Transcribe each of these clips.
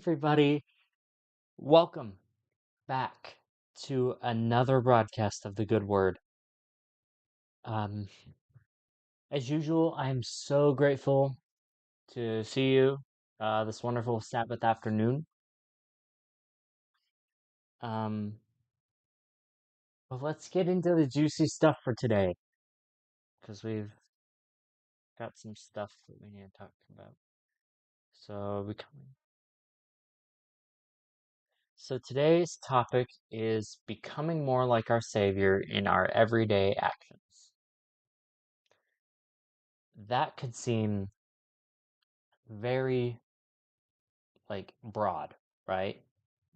everybody. Welcome back to another broadcast of the Good Word. Um, as usual, I am so grateful to see you this wonderful Sabbath afternoon. Um, but let's get into the juicy stuff for today because we've got some stuff that we need to talk about. So today's topic is becoming more like our Savior in our everyday actions. That could seem very broad, right?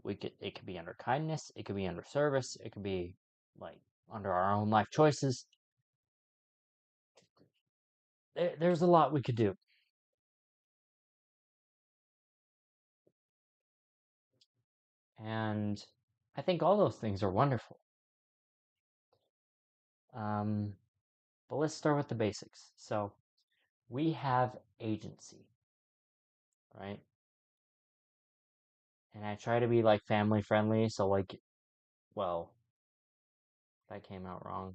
It could be under kindness, it could be under service, it could be like under our own life choices. There's a lot we could do. And I think all those things are wonderful. Um, but let's start with the basics. So we have agency, right? And I try to be like family friendly, so well, that came out wrong.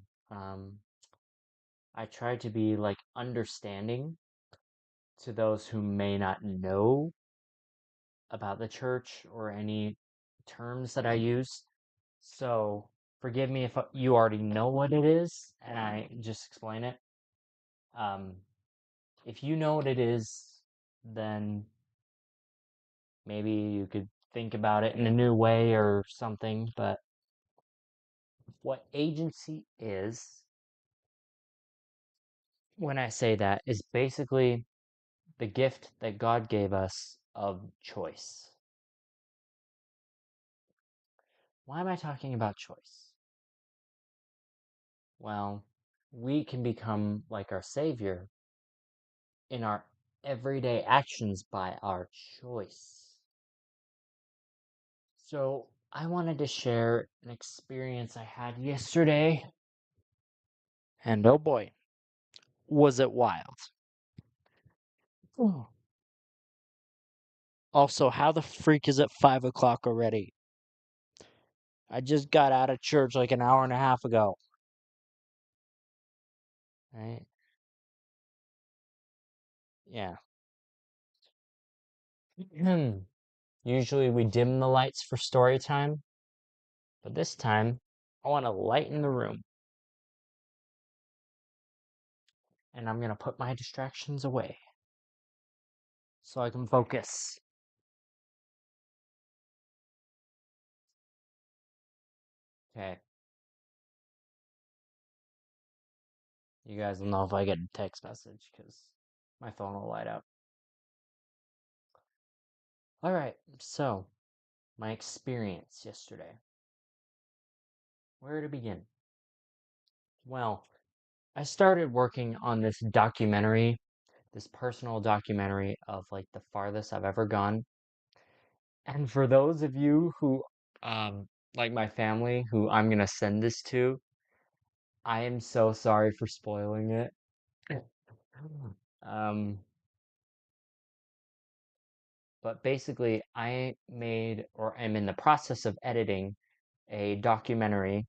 I try to be like understanding to those who may not know about the church or any terms that I use. So forgive me if you already know what it is and I just explain it. Um, if you know what it is, then maybe you could think about it in a new way or something. But what agency is, when I say that, is basically the gift that God gave us of choice. Why am I talking about choice? Well, we can become like our Savior in our everyday actions by our choice. So, I wanted to share an experience I had yesterday, and oh boy, was it wild. Oh. Also, how the freak is it 5 o'clock already? I just got out of church like an hour and a half ago. Right? Yeah. Usually we dim the lights for story time, but this time I want to lighten the room. And I'm going to put my distractions away so I can focus. Okay, you guys will know if I get a text message because my phone will light up. All right, so my experience yesterday. Where to begin? Well, I started working on this documentary, this personal documentary of like the farthest I've ever gone. And for those of you who, like my family, who I'm gonna send this to, I am so sorry for spoiling it. Um, but basically, I made or am in the process of editing a documentary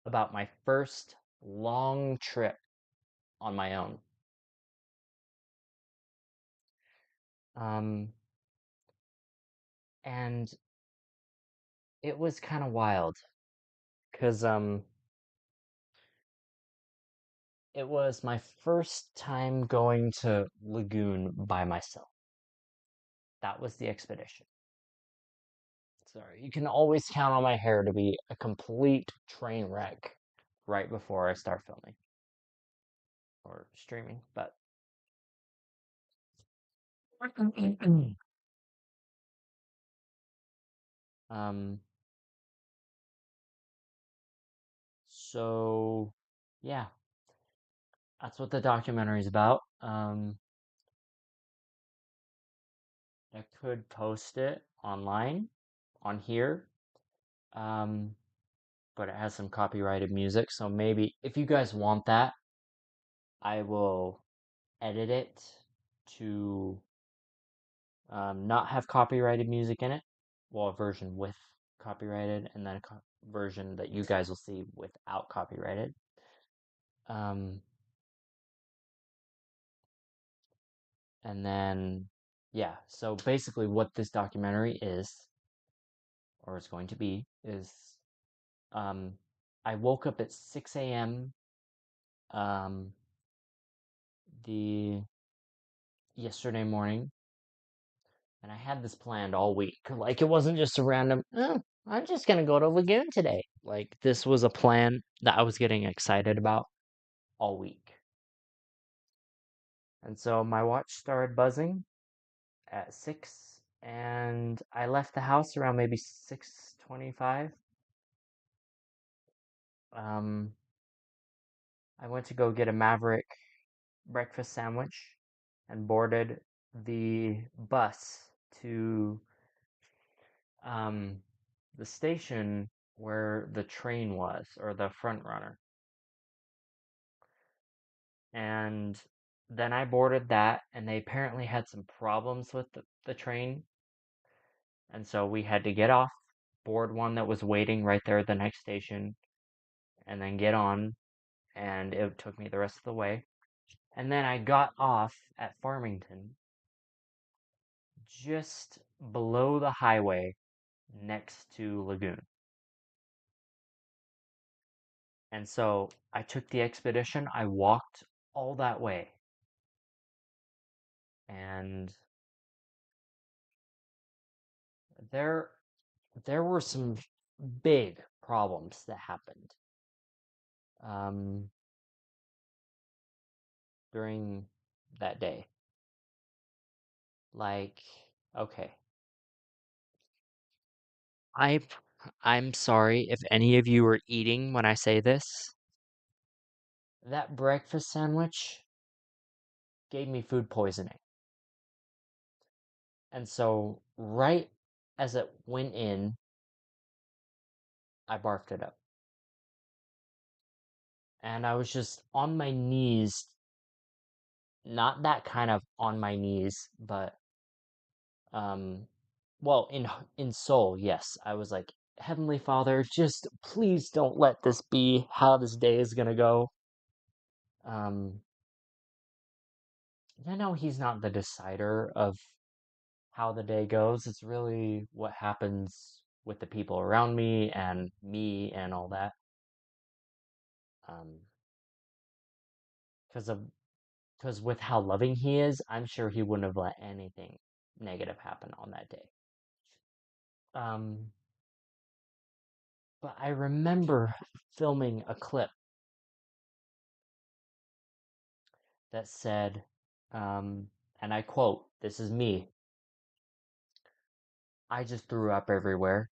about my first long trip on my own. Um, and it was kind of wild because it was my first time going to Lagoon by myself. That was the expedition. Sorry, you can always count on my hair to be a complete train wreck right before I start filming or streaming, but um so yeah, that's what the documentary is about. I could post it online on here. Um but it has some copyrighted music, so maybe if you guys want that, I will edit it to not have copyrighted music in it. Well, a version with copyrighted, and then a version that you guys will see without copyrighted. Um, and then, yeah, so basically, what this documentary is, or is going to be, is um, I woke up at 6 a.m. Um, the yesterday morning, and I had this planned all week. Like it wasn't just a random, oh, I'm just gonna go to Lagoon today. Like this was a plan that I was getting excited about all week. And so my watch started buzzing at 6 and I left the house around maybe 6:25. Um I went to go get a Maverick breakfast sandwich and boarded the bus to um the station where the train was, or the front runner. And then I boarded that, and they apparently had some problems with the train. And so we had to get off, board one that was waiting right there at the next station, and then get on. And it took me the rest of the way. And then I got off at Farmington, just below the highway next to Lagoon. And so I took the expedition. I walked all that way. And there there were some big problems that happened um, during that day. Like, okay, I I'm sorry if any of you are eating when I say this. That breakfast sandwich gave me food poisoning. And so right as it went in, I barfed it up. And I was just on my knees, not that kind of on my knees, but um well, in soul, yes. I was like, Heavenly Father, just please don't let this be how this day is gonna go. Um, I know He's not the decider of how the day goes. It's really what happens with the people around me and all that. Um, because of because with how loving He is, I'm sure He wouldn't have let anything negative happen on that day. Um, but I remember filming a clip that said, um, and I quote, this is me, I just threw up everywhere.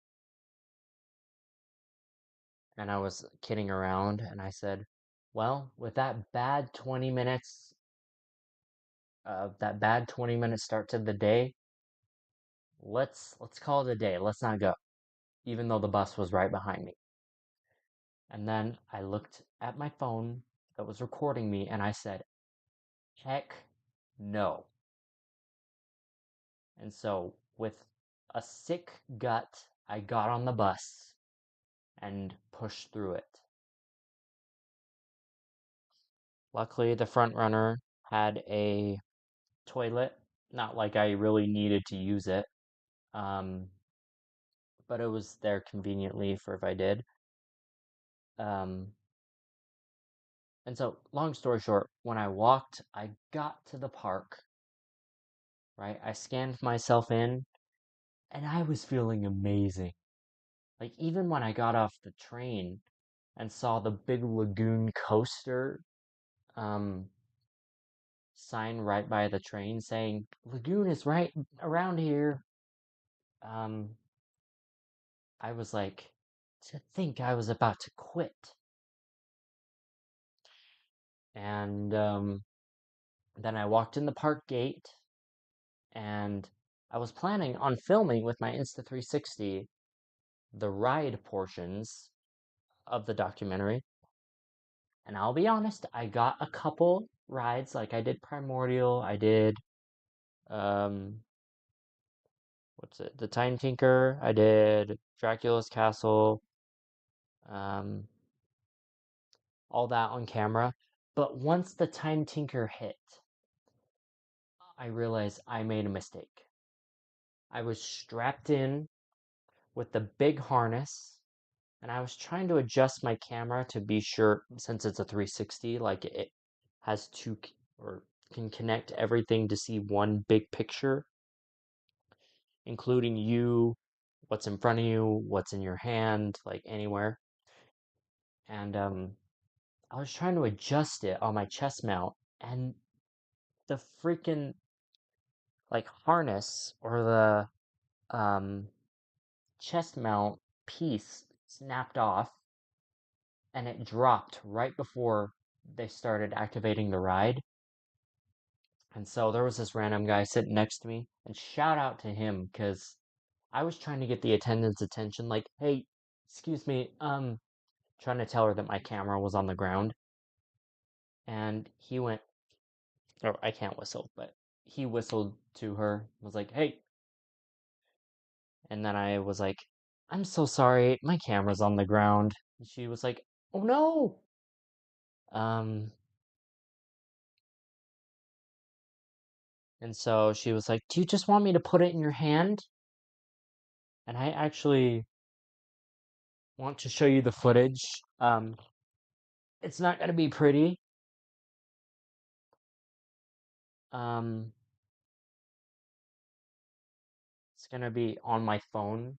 And I was kidding around and I said, well, with that bad 20 minute start to the day, let's call it a day. Let's not go, even though the bus was right behind me. And then I looked at my phone that was recording me and I said, heck no. And so, with a sick gut, I got on the bus and pushed through it. Luckily, the front runner had a toilet, not like I really needed to use it, um, but it was there conveniently for if I did. Um, and so, long story short, when I walked, I got to the park, right? I scanned myself in, and I was feeling amazing. Like, even when I got off the train and saw the big lagoon coaster um, sign right by the train saying, Lagoon is right around here. Um, I was like, to think I was about to quit. And then I walked in the park gate and I was planning on filming with my Insta360 the ride portions of the documentary. And I'll be honest, I got a couple rides, like I did Primordial, I did um what's it? The Time Tinker. I did Dracula's Castle. Um, all that on camera. But once the Time Tinker hit, I realized I made a mistake. I was strapped in with the big harness and I was trying to adjust my camera to be sure, since it's a 360, like it has or can connect everything to see one big picture, including you, what's in front of you, what's in your hand, like anywhere. And I was trying to adjust it on my chest mount, and the freaking like harness or the chest mount piece snapped off and it dropped right before they started activating the ride. And so there was this random guy sitting next to me, and shout out to him because I was trying to get the attendant's attention, like, hey, excuse me, trying to tell her that my camera was on the ground. And he went, or I can't whistle, but he whistled to her, was like, hey. And then I was like, I'm so sorry, my camera's on the ground. And she was like, oh no. Um, and so she was like, do you just want me to put it in your hand? And I actually want to show you the footage. It's not gonna be pretty. Um, it's gonna be on my phone.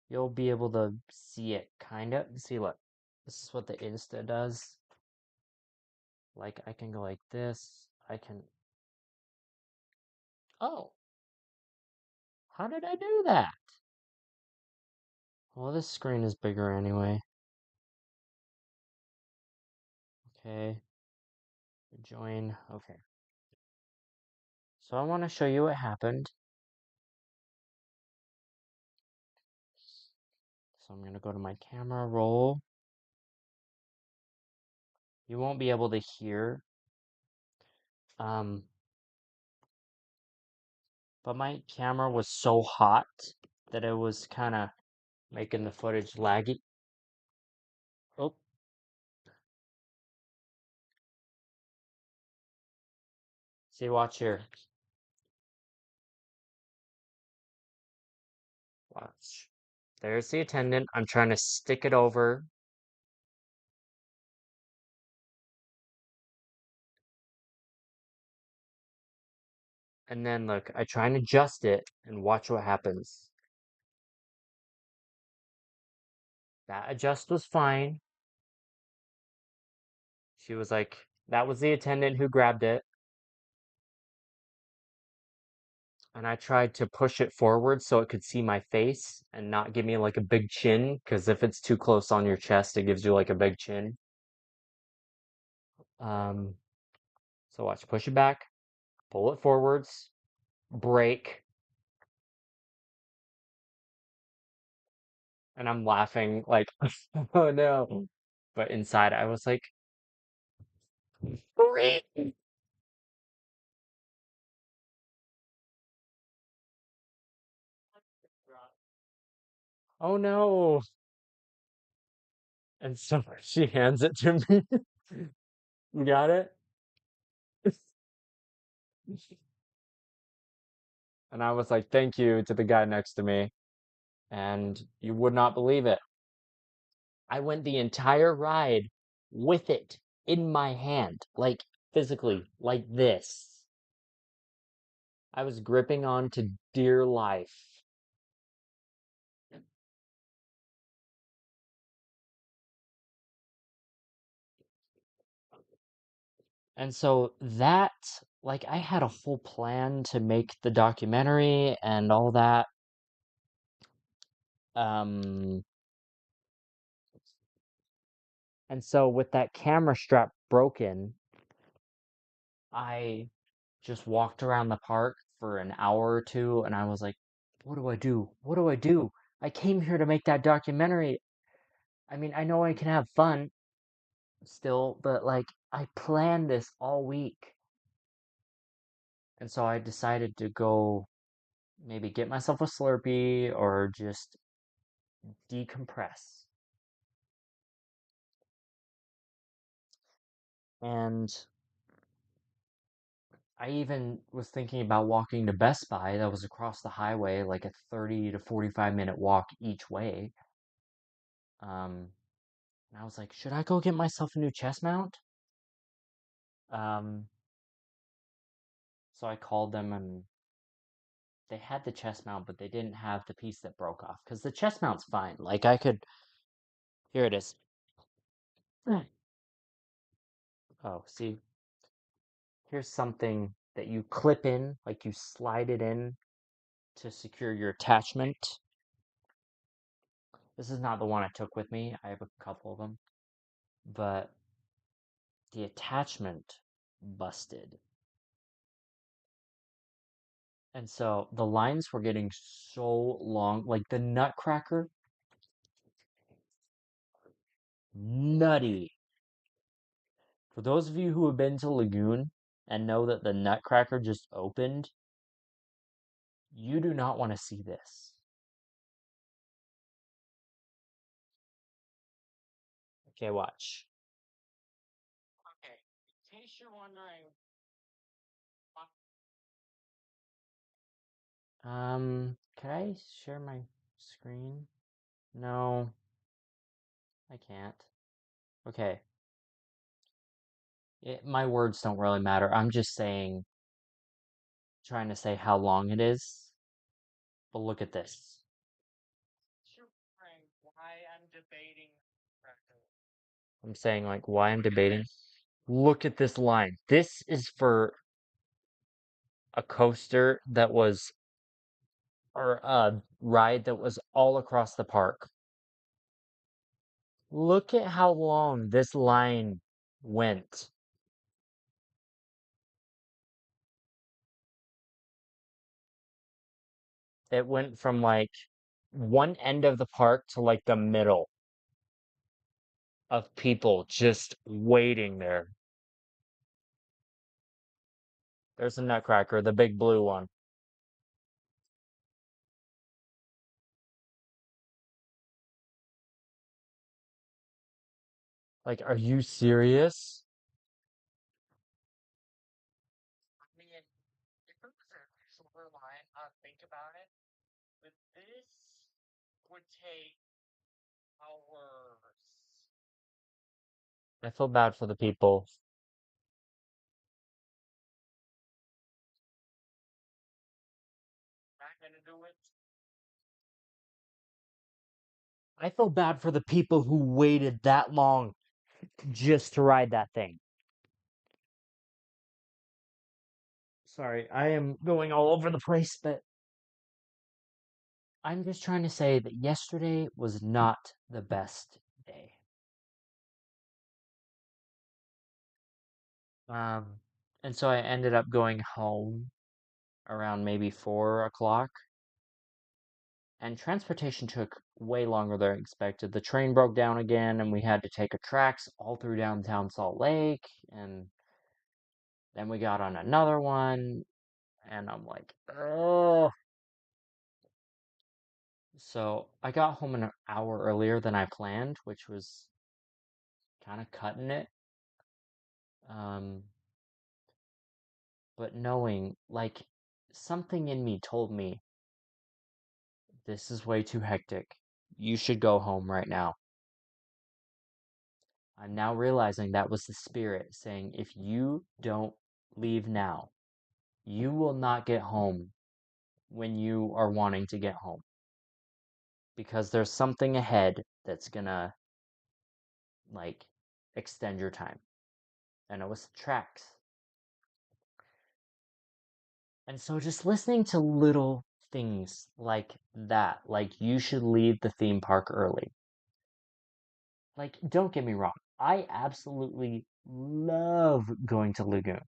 You'll be able to see it, kind of. See, look. This is what the Insta does. Like, I can go like this. I can. Oh, how did I do that? Well, this screen is bigger anyway. Okay. Join. Okay. So I want to show you what happened. So I'm going to go to my camera roll. You won't be able to hear. Um, but my camera was so hot that it was kind of making the footage laggy. Oh, see, watch here. Watch. There's the attendant. I'm trying to stick it over. And then look, I try and adjust it and watch what happens. That adjust was fine. She was like, that was the attendant who grabbed it. And I tried to push it forward so it could see my face and not give me like a big chin, because if it's too close on your chest, it gives you like a big chin. Um, so watch, push it back, pull it forwards, break, and I'm laughing like, oh no. But inside I was like, break. Oh no. And so she hands it to me. You got it? And I was like, thank you to the guy next to me. And you would not believe it. I went the entire ride with it in my hand, like physically, like this. I was gripping on to dear life. And so that, like, I had a whole plan to make the documentary and all that. Um, and so with that camera strap broken, I just walked around the park for an hour or two and I was like, what do I do? What do I do? I came here to make that documentary. I mean, I know I can have fun still, but like I planned this all week. And so I decided to go maybe get myself a Slurpee or just decompress. And I even was thinking about walking to Best Buy that was across the highway, like a 30 to 45-minute walk each way. And I was like, should I go get myself a new chest mount? Um, so I called them and they had the chest mount, but they didn't have the piece that broke off because the chest mount's fine. Like I could, here it is. Oh, see, here's something that you clip in, like you slide it in to secure your attachment. This is not the one I took with me. I have a couple of them, but the attachment busted. And so the lines were getting so long, like the Nutcracker, nutty. For those of you who have been to Lagoon and know that the Nutcracker just opened, you do not want to see this. Okay, watch. Okay, in case you're wondering, could I share my screen? No, I can't. Okay, my words don't really matter. I'm just saying, trying to say how long it is. But look at this. I'm saying like why I'm debating. Look at this line. This is for a coaster that was or a ride that was all across the park. Look at how long this line went. It went from like one end of the park to like the middle of people just waiting there. There's a Nutcracker, the big blue one. Like, are you serious? I mean, if it was a shorter line, I'd think about it. But this would take hours. I feel bad for the people. Not gonna do it. I feel bad for the people who waited that long just to ride that thing. Sorry, I am going all over the place, but I'm just trying to say that yesterday was not the best day. Um, and so I ended up going home around maybe 4 o'clock, and transportation took way longer than I expected. The train broke down again, and we had to take a tracks all through downtown Salt Lake, and then we got on another one, and I'm like, oh. So I got home an hour earlier than I planned, which was kind of cutting it. Um, but knowing, like, something in me told me this is way too hectic. You should go home right now. I'm now realizing that was the spirit saying, if you don't leave now, you will not get home when you are wanting to get home. Because there's something ahead that's gonna, like, extend your time. And it was tracks. And so just listening to little things like that, like you should leave the theme park early. Like, don't get me wrong, I absolutely love going to Lagoon,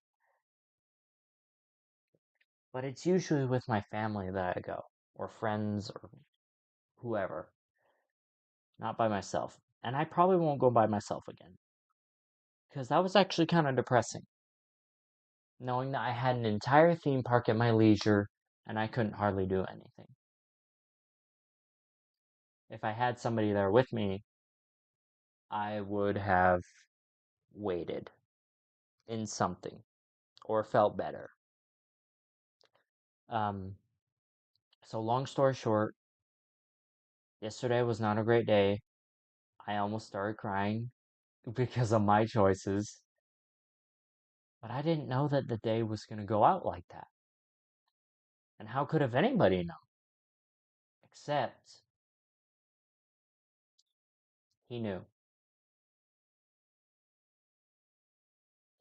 but it's usually with my family that I go, or friends, or whoever, not by myself. And I probably won't go by myself again, because that was actually kind of depressing, knowing that I had an entire theme park at my leisure, and I couldn't hardly do anything. If I had somebody there with me, I would have waited in something or felt better. Um, so long story short, yesterday was not a great day. I almost started crying because of my choices, but I didn't know that the day was going to go out like that. And how could have anybody known? Except he knew.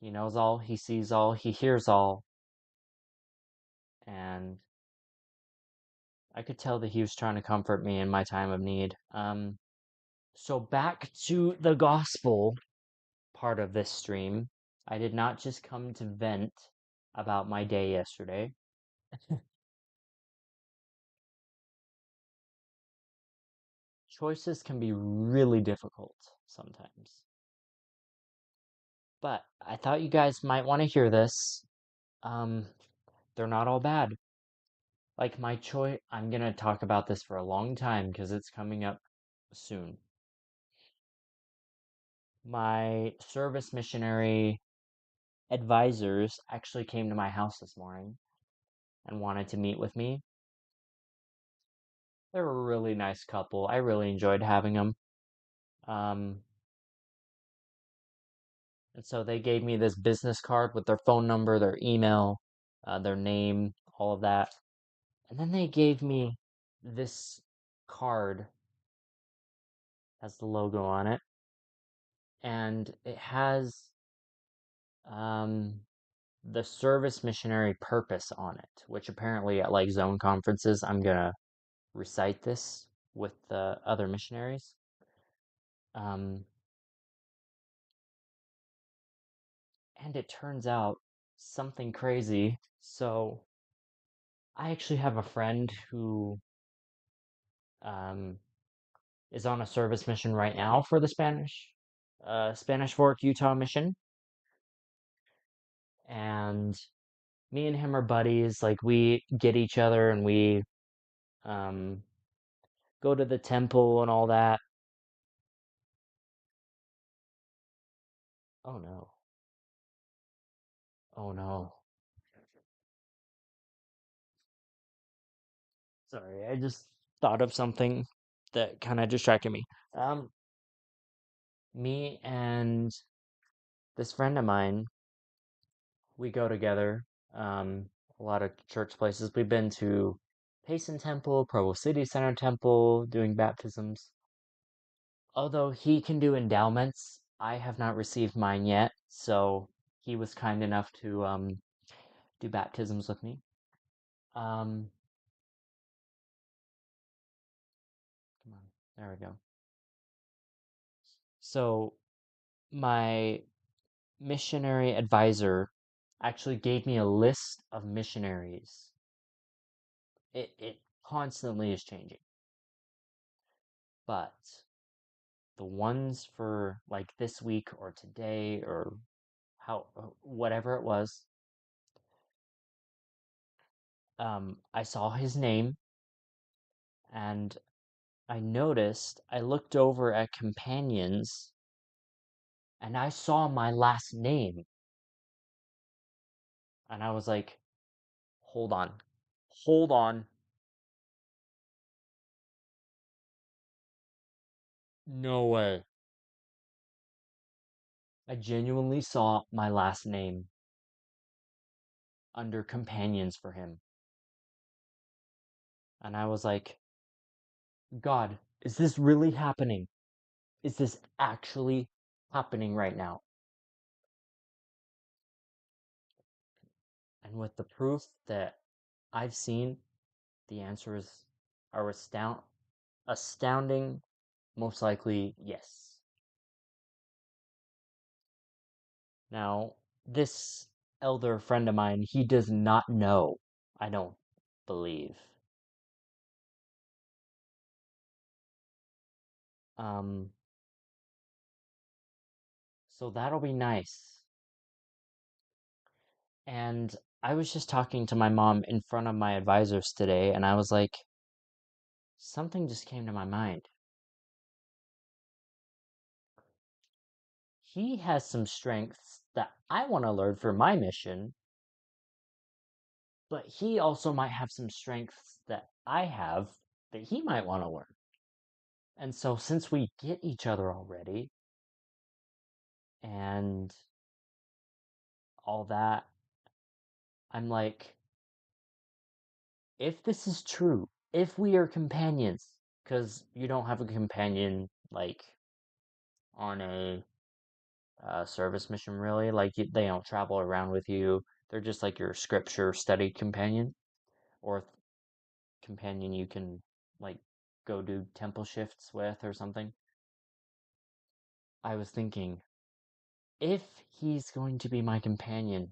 He knows all, he sees all, he hears all, and I could tell that he was trying to comfort me in my time of need. So back to the gospel part of this stream. I did not just come to vent about my day yesterday. Choices can be really difficult sometimes. But I thought you guys might want to hear this. Um, they're not all bad. Like my choice, I'm gonna talk about this for a long time because it's coming up soon. My service missionary advisors actually came to my house this morning and wanted to meet with me. They're a really nice couple. I really enjoyed having them. Um, and so they gave me this business card with their phone number, their email, their name, all of that. And then they gave me this card, has the logo on it, and it has um, the service missionary purpose on it, which apparently at like zone conferences, I'm gonna recite this with the other missionaries. Um, and it turns out something crazy. So I actually have a friend who um, is on a service mission right now for the Spanish Fork, Utah mission, and me and him are buddies. Like we get each other and we um, go to the temple and all that. Oh no! Oh no! Sorry, I just thought of something that kind of distracted me. Um, Me and this friend of mine, we go together. A lot of church places. We've been to Payson Temple, Provo City Center Temple, doing baptisms. Although he can do endowments, I have not received mine yet, so he was kind enough to do baptisms with me. Um, Come on, there we go. So my missionary advisor actually gave me a list of missionaries. It constantly is changing, but the ones for like this week or today or how whatever it was, I saw his name and I looked over at companions and I saw my last name and I was like, hold on, hold on, no way. I genuinely saw my last name under companions for him. And I was like, God, is this really happening? Is this actually happening right now? And with the proof that I've seen, the answers are astounding, most likely yes. Now, this elder friend of mine, he does not know, I don't believe. Um, so that'll be nice. And I was just talking to my mom in front of my advisors today, and I was like, something just came to my mind. He has some strengths that I want to learn for my mission, but he also might have some strengths that I have that he might want to learn. And so, since we get each other already and all that, I'm like, if this is true, if we are companions, because you don't have a companion like on a service mission, really. Like, they don't travel around with you, they're just like your scripture study companion or companion you can like go do temple shifts with or something. I was thinking, if he's going to be my companion,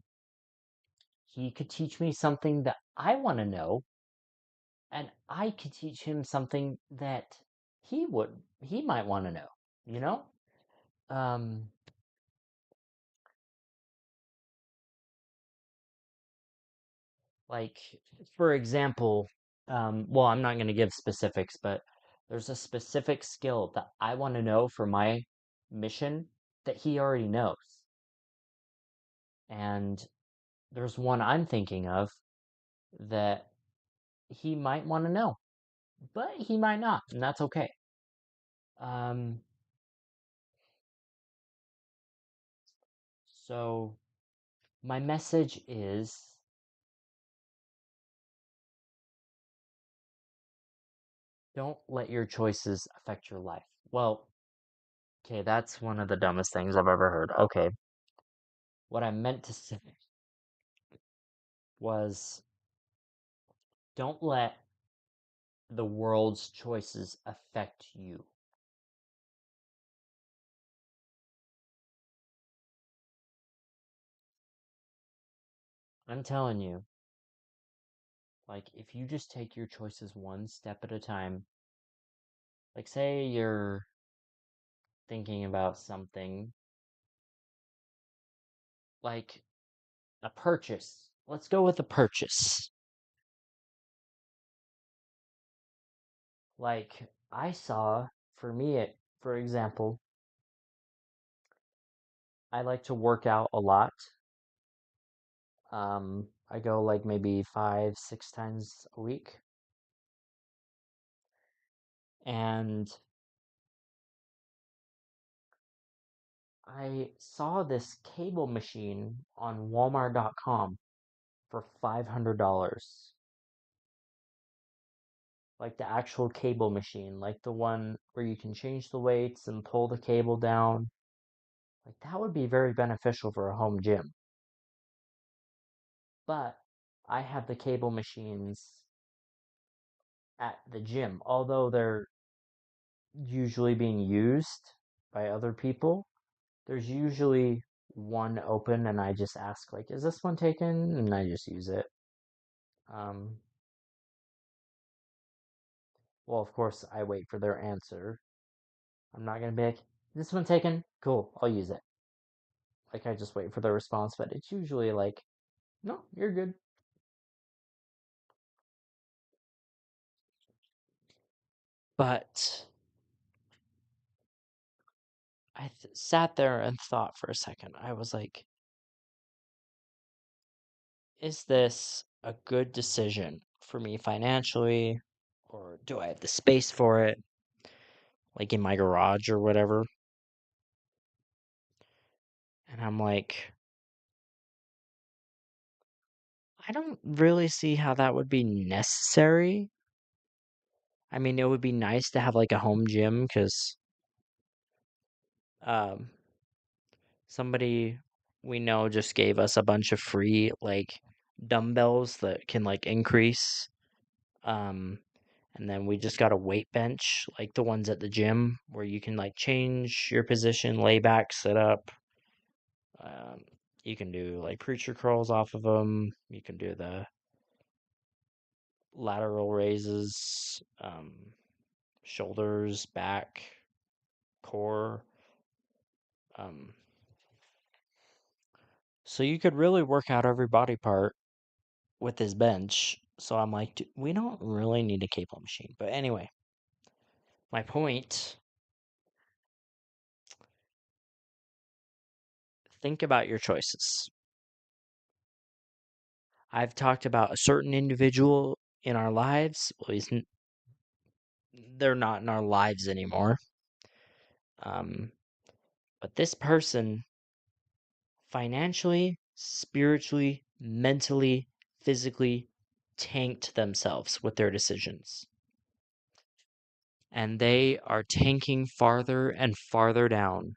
he could teach me something that I want to know, and I could teach him something that he might want to know, you know? Um, like, for example, well, I'm not going to give specifics, but there's a specific skill that I want to know for my mission that he already knows. And there's one I'm thinking of that he might want to know, but he might not, and that's okay. Um, so my message is don't let your choices affect your life. Well, okay, that's one of the dumbest things I've ever heard. Okay, what I meant to say was don't let the world's choices affect you. I'm telling you, like, if you just take your choices one step at a time, like, say you're thinking about something like a purchase. Let's go with a purchase. Like, I saw, for me, for example, I like to work out a lot. I go like maybe 5, 6 times a week. And I saw this cable machine on Walmart.com for $500. Like the actual cable machine, like the one where you can change the weights and pull the cable down. Like that would be very beneficial for a home gym. But I have the cable machines at the gym, although they're usually being used by other people. There's usually one open, and I just ask, like, is this one taken? And I just use it. Um, well, of course, I wait for their answer. I'm not gonna be like, this one taken? Cool, I'll use it. Like, I just wait for their response, but it's usually like, no, you're good. But sat there and thought for a second. I was like, is this a good decision for me financially? Or do I have the space for it? Like in my garage or whatever? And I'm like, I don't really see how that would be necessary. I mean, it would be nice to have like a home gym because um, somebody we know just gave us a bunch of free like dumbbells that can like increase. Um, and then we just got a weight bench, like the ones at the gym, where you can like change your position, lay back, sit up. Um, you can do like preacher curls off of them. You can do the lateral raises, shoulders, back, core. Um, so you could really work out every body part. with his bench. So I'm like, we don't really need a cable machine. But anyway, my point, think about your choices. I've talked about a certain individual in our lives. Well, they're not in our lives anymore. But this person financially, spiritually, mentally, physically tanked themselves with their decisions. And they are tanking farther and farther down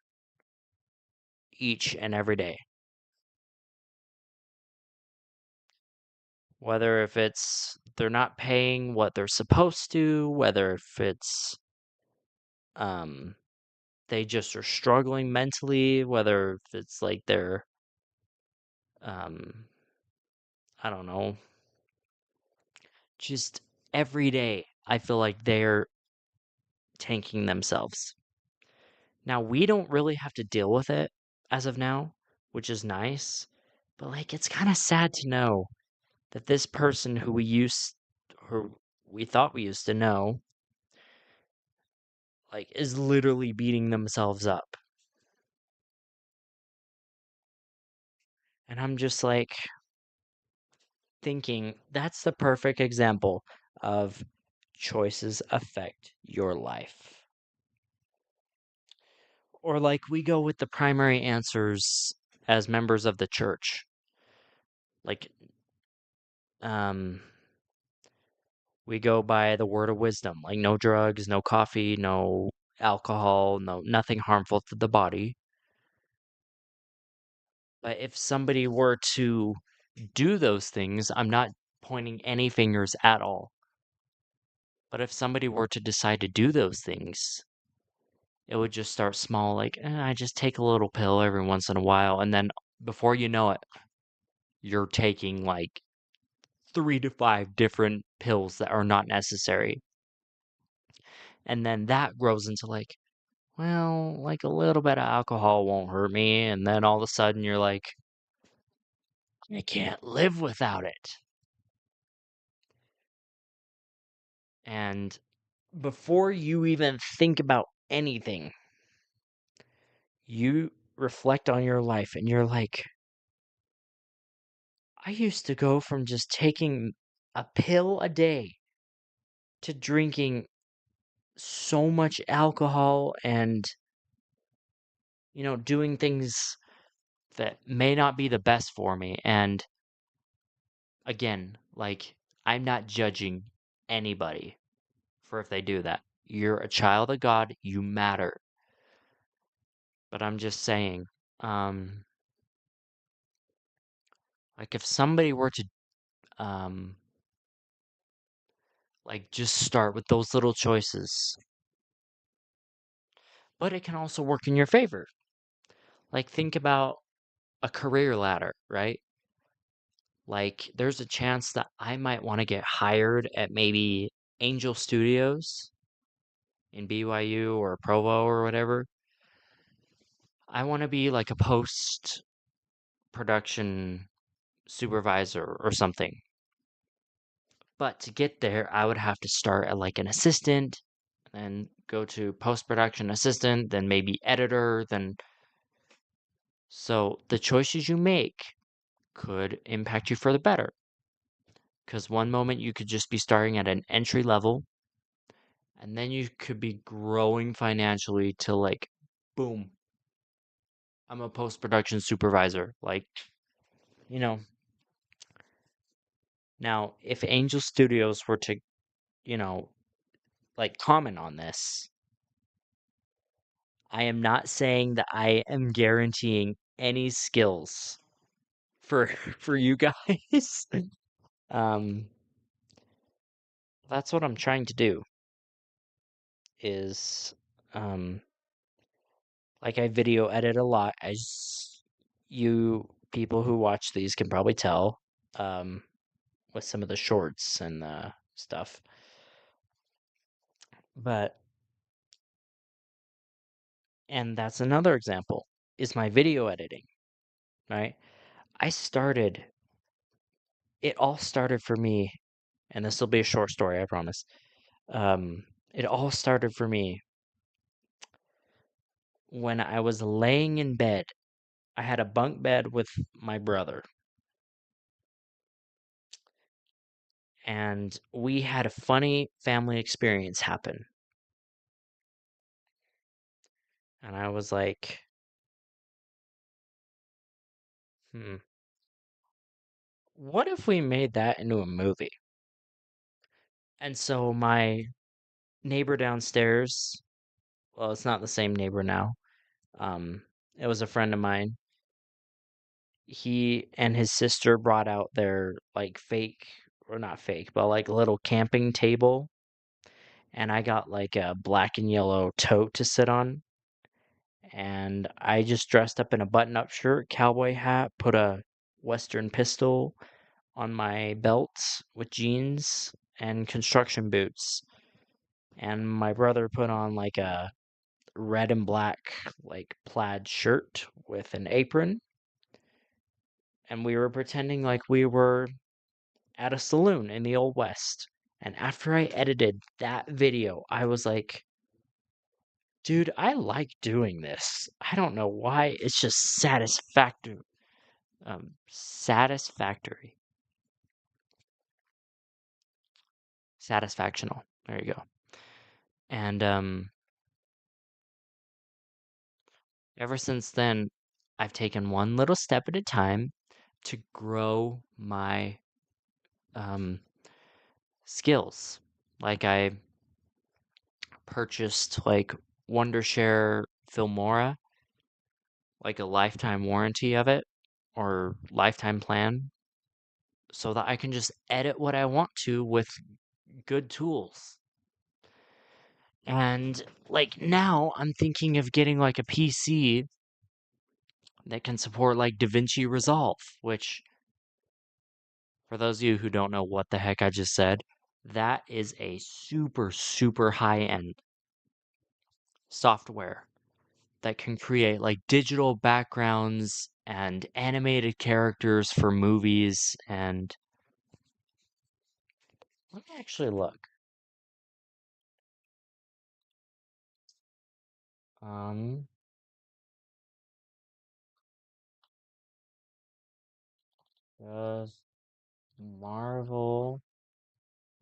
each and every day. Whether if it's they're not paying what they're supposed to, whether if it's they just are struggling mentally, whether if it's like they're um I don't know, just every day I feel like they're tanking themselves. Now we don't really have to deal with it as of now, which is nice, but like it's kind of sad to know that this person who we thought we used to know like is literally beating themselves up. And I'm just like thinking that's the perfect example of choices affect your life. Or like we go with the primary answers as members of the church. Like um we go by the word of wisdom, like no drugs, no coffee, no alcohol, no nothing harmful to the body. But if somebody were to do those things, I'm not pointing any fingers at all. But if somebody were to decide to do those things, it would just start small, like, I just take a little pill every once in a while. And then before you know it, you're taking like 3 to 5 different pills that are not necessary. And then that grows into like, well, like a little bit of alcohol won't hurt me. And then all of a sudden you're like, I can't live without it. And before you even think about anything, you reflect on your life and you're like, I used to go from just taking a pill a day to drinking so much alcohol and, doing things that may not be the best for me. And again, like, I'm not judging anybody for if they do that. You're a child of God, you matter. But I'm just saying, um, like if somebody were to um like just start with those little choices, but it can also work in your favor. Like think about a career ladder, right? Like there's a chance that I might want to get hired at maybe Angel Studios in BYU or Provo or whatever. I want to be like a post production supervisor or something. But to get there, I would have to start at like an assistant, then go to post production assistant, then maybe editor, then so the choices you make could impact you for the better. Because one moment you could just be starting at an entry level, and then you could be growing financially to like, boom, I'm a post production supervisor. Like, you know, now if Angel Studios were to, you know, like comment on this, I am not saying that I am guaranteeing any skills for for you guys. um that's what I'm trying to do is um like I video edit a lot, as you people who watch these can probably tell, um with some of the shorts and stuff. But and that's another example is my video editing, right? I started it all started for me, and this will be a short story, I promise. It all started for me when I was laying in bed. I had a bunk bed with my brother, and we had a funny family experience happen. And I was like, hmm, what if we made that into a movie? And so my neighbor downstairs, well, it's not the same neighbor now. Um, it was a friend of mine. He and his sister brought out their like fake, or not fake, but like little camping table, and I got like a black and yellow tote to sit on. And I just dressed up in a button-up shirt, cowboy hat, put a Western pistol on my belt with jeans and construction boots. And my brother put on like a red and black like plaid shirt with an apron, and we were pretending like we were at a saloon in the old west. And after I edited that video, I was like, dude, I like doing this. I don't know why. It's just satisfactory. Satisfactory. Satisfactional. There you go. And ever since then, I've taken one little step at a time to grow my um skills. Like I purchased like Wondershare Filmora, like a lifetime warranty of it or lifetime plan, so that I can just edit what I want to with good tools. And like now I'm thinking of getting like a PC that can support like DaVinci Resolve, which for those of you who don't know what the heck I just said, that is a super, super high end software that can create like digital backgrounds and animated characters for movies. And let me actually look. Um, does Marvel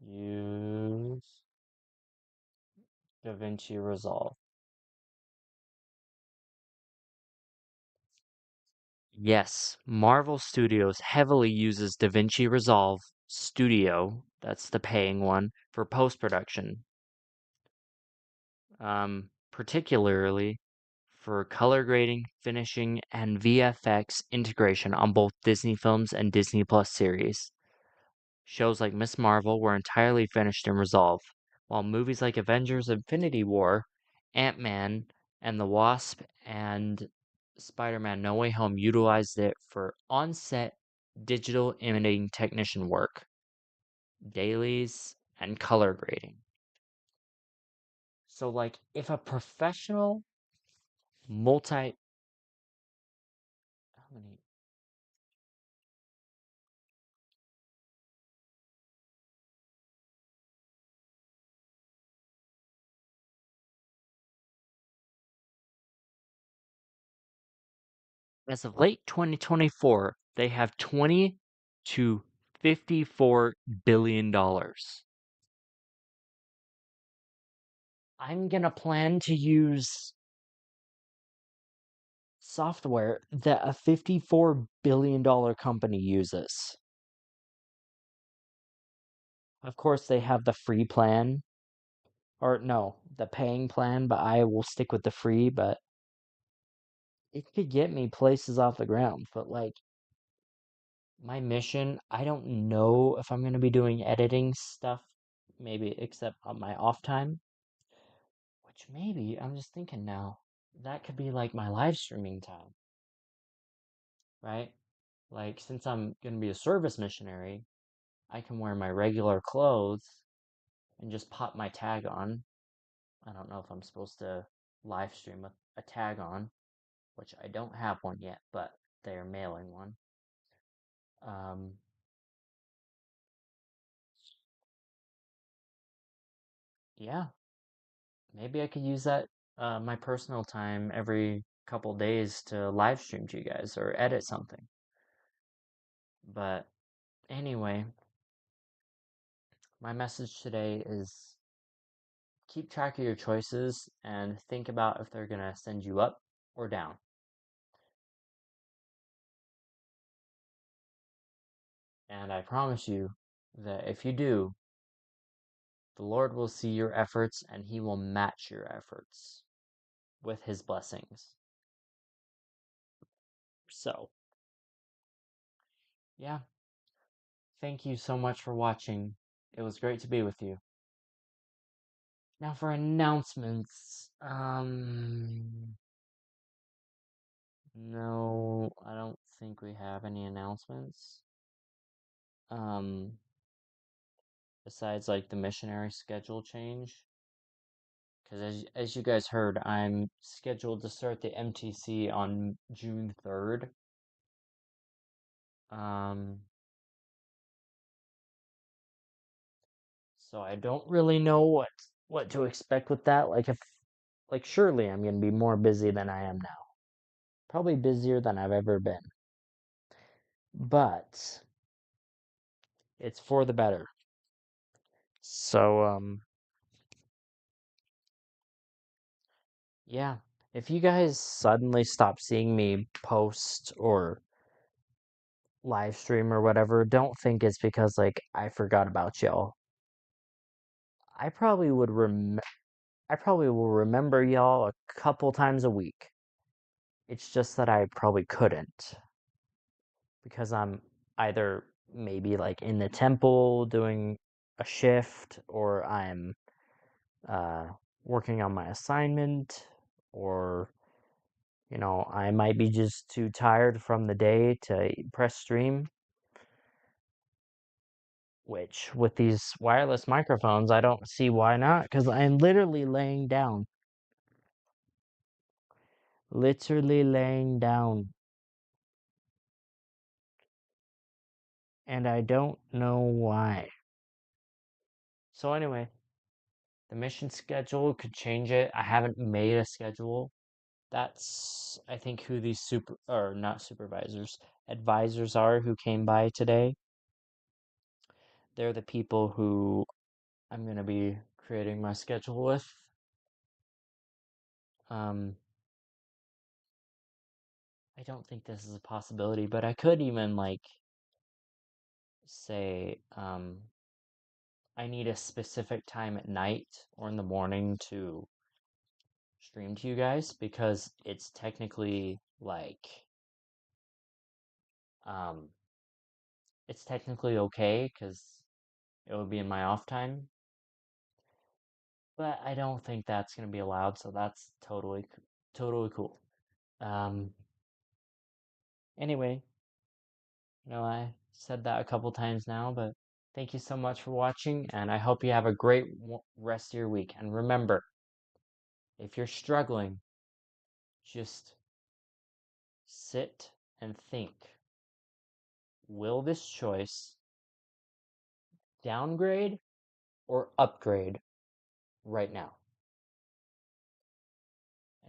use DaVinci Resolve? Yes, Marvel Studios heavily uses DaVinci Resolve Studio, that's the paying one, for post-production. Particularly for color grading, finishing, and VFX integration on both Disney films and Disney Plus series. Shows like Miss Marvel were entirely finished in Resolve, while movies like Avengers Infinity War, Ant-Man and the Wasp, and Spider-Man No Way Home utilized it for on-set digital imaging technician work, dailies, and color grading. So like if a professional multi how many as of late 2024, they have 20 to 54 billion dollars. I'm gonna plan to use software that a $54 billion company uses. Of course, they have the free plan, or no, the paying plan, but I will stick with the free. But it could get me places off the ground. But like my mission, I don't know if I'm going to be doing editing stuff, maybe except on my off time, which maybe I'm just thinking now that could be like my live streaming time, right? Like, since I'm going to be a service missionary, I can wear my regular clothes and just pop my tag on. I don't know if I'm supposed to live stream with a tag on, which I don't have one yet, but they're mailing one. Um, yeah, maybe I could use that my personal time every couple days to live stream to you guys or edit something. But anyway, my message today is keep track of your choices and think about if they're going to send you up or down. And I promise you that if you do, the Lord will see your efforts and he will match your efforts with his blessings. So, yeah, thank you so much for watching. It was great to be with you. Now for announcements. No, I don't think we have any announcements. Um, besides like the missionary schedule change. Because as you guys heard, I'm scheduled to start the MTC on June 3rd. Um, so I don't really know what to expect with that. Like surely I'm gonna be more busy than I am now. Probably busier than I've ever been. But it's for the better. So yeah. If you guys suddenly stop seeing me post or live stream or whatever, don't think it's because like I forgot about y'all. I probably would I probably will remember y'all a couple times a week. It's just that I probably couldn't because I'm either maybe like in the temple doing a shift or I'm uh, working on my assignment or I might be just too tired from the day to press stream, which with these wireless microphones, I don't see why not because I'm literally laying down. Literally laying down. And I don't know why. So anyway, the mission schedule could change it. I haven't made a schedule. That's I think who these super or not supervisors, advisors are who came by today. They're the people who I'm gonna be creating my schedule with. Um, I don't think this is a possibility, but I could even like say I need a specific time at night or in the morning to stream to you guys because it's technically um it's technically okay because it would be in my off time, but I don't think that's gonna be allowed, so that's totally cool. Um, anyway, I said that a couple times now, but thank you so much for watching, and I hope you have a great rest of your week. And remember, if you're struggling, just sit and think. Will this choice downgrade or upgrade right now?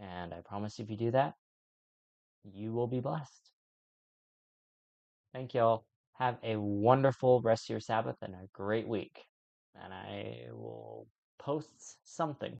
And I promise if you do that, you will be blessed. Thank you all. Have a wonderful rest of your Sabbath and a great week. And I will post something.